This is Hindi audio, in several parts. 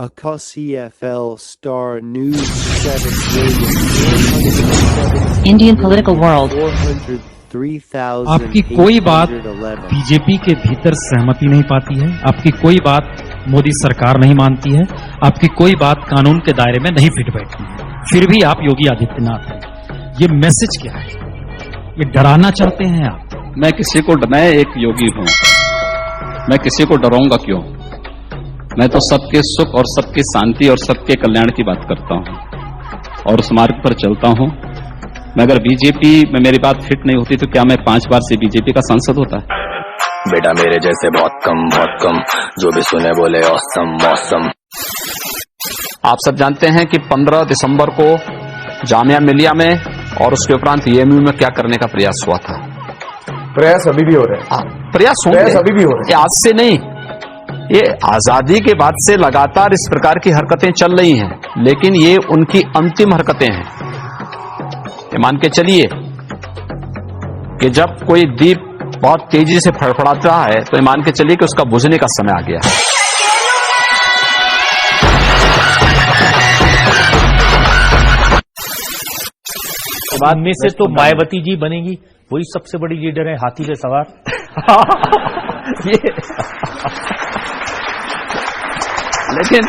A CFL Star News 7,417,403,811 Indian political world. आपकी कोई बात बीजेपी के भीतर सहमति नहीं पाती है, आपकी कोई बात मोदी सरकार नहीं मानती है, आपकी कोई बात कानून के दायरे में नहीं फिट बैठती है, फिर भी आप योगी आदित्यनाथ हैं। ये मैसेज क्या है? ये डराना चाहते हैं आप? मैं किसी को मैं एक योगी हूं, मैं किसी को डराऊंगा क्यों? मैं तो सबके सुख और सबकी शांति और सबके कल्याण की बात करता हूं और उस मार्ग पर चलता हूं। मैं अगर बीजेपी में मेरी बात फिट नहीं होती तो क्या मैं 5 बार से बीजेपी का सांसद होता? बेटा मेरे जैसे बहुत कम जो भी सुने बोले औसम मौसम। आप सब जानते हैं कि 15 दिसंबर को जामिया मिलिया में और उसके उपरांत EMU में क्या करने का प्रयास हुआ था? प्रयास अभी भी हो रहे हैं। प्रयास अभी भी हो रहे हैं। आज से नहीं, ये आजादी के बाद से लगातार इस प्रकार की हरकतें चल रही हैं, लेकिन ये उनकी अंतिम हरकतें हैं। ये मान के चलिए कि जब कोई दीप बहुत तेजी से फड़फड़ाता है तो ये मान के चलिए कि उसका बुझने का समय आ गया है। बाद में से तो मायावती जी बनेगी, वही सबसे बड़ी लीडर है, हाथी पे सवार। ये लेकिन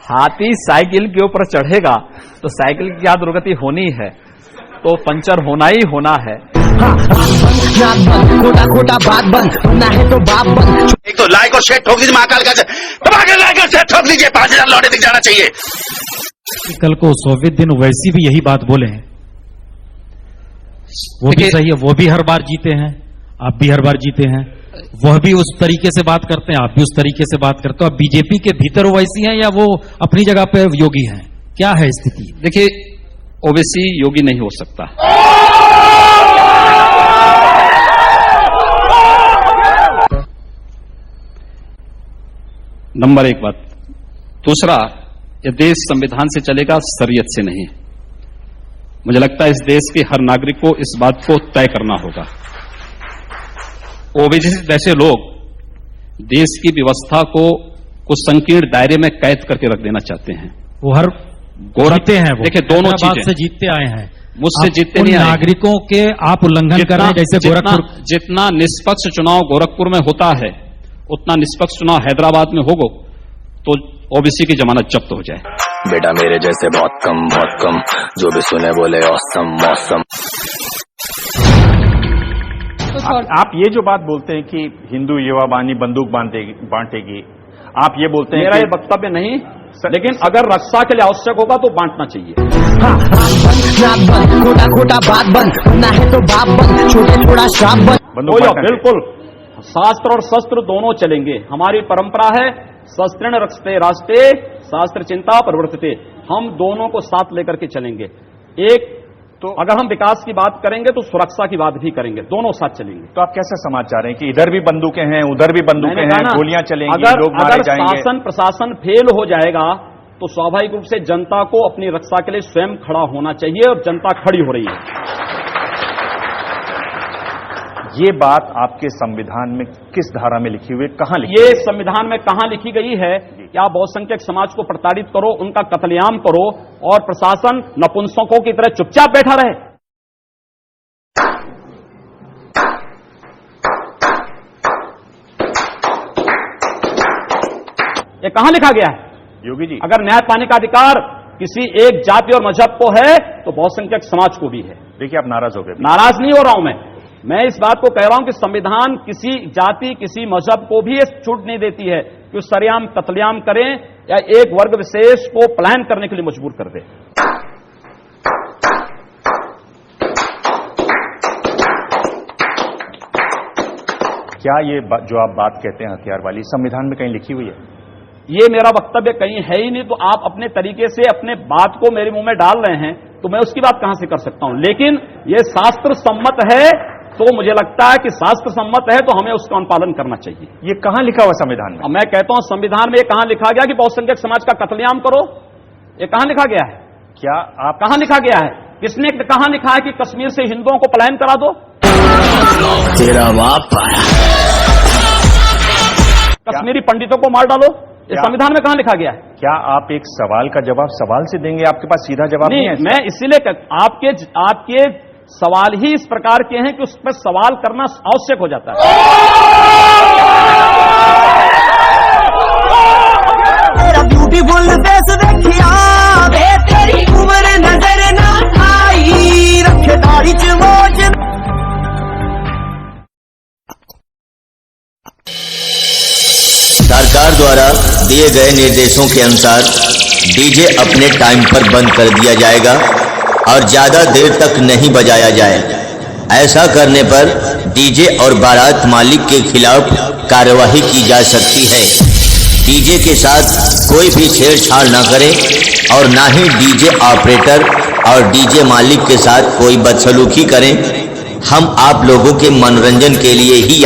हाथी साइकिल के ऊपर चढ़ेगा तो साइकिल की क्या दुर्गति होनी है, तो पंचर होना ही होना है। खोटा बात बंद होना है तो बाप बंद। एक तो लाइक और शेयर ठोक लीजिए, महाकाल का दबाकर लाइक और शेयर ठोक लीजिए, 5000 लौटे दिख जाना चाहिए। कल को सोवियत दिन वैसी भी यही बात बोले हैं, वो भी सही है, वो भी हर बार जीते हैं, आप भी हर बार जीते हैं, वह भी उस तरीके से बात करते हैं, आप भी उस तरीके से बात करते हो। आप बीजेपी के भीतर वैसी हैं या वो अपनी जगह पे योगी हैं? क्या है स्थिति? देखिए, ओवैसी योगी नहीं हो सकता। नंबर 1 बात। दूसरा, ये देश संविधान से चलेगा, शरीयत से नहीं। मुझे लगता है इस देश के हर नागरिक को इस बात को तय करना होगा। ओवैसी जैसे लोग देश की व्यवस्था को कुछ संकीर्ण दायरे में कैद करके रख देना चाहते हैं। वो हर गोरखते हैं, वो देखिए दोनों चीजें से जीतते आए हैं, मुझसे जीतते नहीं आए। नागरिकों के आप उल्लंघन कर रहे हैं, जैसे गोरखपुर। जितना निष्पक्ष चुनाव गोरखपुर में होता है, उतना निष्पक्ष चुनाव हैदराबाद में होगा तो ओबीसी की जमानत जब्त हो जाए। बेटा मेरे जैसे बहुत कम जो भी सुने बोले औसम मौसम। आप ये जो बात बोलते हैं कि हिंदू युवा बानी बंदूक बांटेगी, आप ये बोलते हैं मेरा ये वक्तव्य नहीं, लेकिन अगर रक्षा के लिए आवश्यक होगा तो बांटना चाहिए। खोटा बात बंद होना है तो बाप बंद, छोटे थोड़ा श्राप बंद। बिल्कुल, शास्त्र और शस्त्र दोनों चलेंगे। हमारी परंपरा है शस्त्रेण रक्षते राष्ट्रे शास्त्र चिंता प्रवर्तते। हम दोनों को साथ लेकर के चलेंगे। एक तो अगर हम विकास की बात करेंगे तो सुरक्षा की बात भी करेंगे, दोनों साथ चलेंगे। तो आप कैसे समाज चाह रहे हैं कि इधर भी बंदूकें हैं, उधर भी बंदूकें हैं, गोलियां चलेंगी, लोग मारे जाएंगे? शासन प्रशासन फेल हो जाएगा तो स्वाभाविक रूप से जनता को अपनी रक्षा के लिए स्वयं खड़ा होना चाहिए, और जनता खड़ी हो रही है। ये बात आपके संविधान में किस धारा में लिखी हुई है, कहां लिखी? ये संविधान में कहां लिखी गई है कि आप बहुसंख्यक समाज को प्रताड़ित करो, उनका कत्लेआम करो, और प्रशासन नपुंसकों की तरह चुपचाप बैठा रहे? ये कहां लिखा गया है? योगी जी, अगर न्याय पाने का अधिकार किसी एक जाति और मजहब को है तो बहुसंख्यक समाज को भी है। देखिए, आप नाराज हो गए। नाराज नहीं हो रहा हूं मैं इस बात को कह रहा हूं कि संविधान किसी जाति किसी मजहब को भी छूट नहीं देती है कि उस सरेआम कत्लेआम करें या एक वर्ग विशेष को पलायन करने के लिए मजबूर कर दे। क्या ये जो आप बात कहते हैं हथियार वाली, संविधान में कहीं लिखी हुई है? ये मेरा वक्तव्य कहीं है ही नहीं, तो आप अपने तरीके से अपने बात को मेरे मुंह में डाल रहे हैं, तो मैं उसकी बात कहां से कर सकता हूं? लेकिन ये शास्त्र सम्मत है, तो मुझे लगता है कि शास्त्र सम्मत है तो हमें उसका अनुपालन करना चाहिए। ये कहां लिखा हुआ संविधान में? मैं कहता हूं संविधान में ये कहां लिखा गया कि बहुसंख्यक समाज का कत्लेआम करो? ये कहां लिखा गया है? क्या आप कहां लिखा गया है? किसने कहां लिखा है कि कश्मीर से हिंदुओं को पलायन करा दो? तेरा बाप कश्मीरी पंडितों को मार डालो? ये संविधान में कहां लिखा गया है? क्या आप एक सवाल का जवाब सवाल से देंगे? आपके पास सीधा जवाब नहीं है? मैं इसीलिए आपके सवाल ही इस प्रकार के हैं कि उस पर सवाल करना आवश्यक हो जाता है। तेरा ब्यूटीफुल फेस देखिया बे तेरी उम्र नजर ना आई रखे दाढ़ी च मोज। सरकार द्वारा दिए गए निर्देशों के अनुसार डीजे अपने टाइम पर बंद कर दिया जाएगा और ज्यादा देर तक नहीं बजाया जाए। ऐसा करने पर डीजे और बारात मालिक के खिलाफ कार्यवाही की जा सकती है। डीजे के साथ कोई भी छेड़छाड़ न करें और ना ही डीजे ऑपरेटर और डीजे मालिक के साथ कोई बदसलूकी करें। हम आप लोगों के मनोरंजन के लिए ही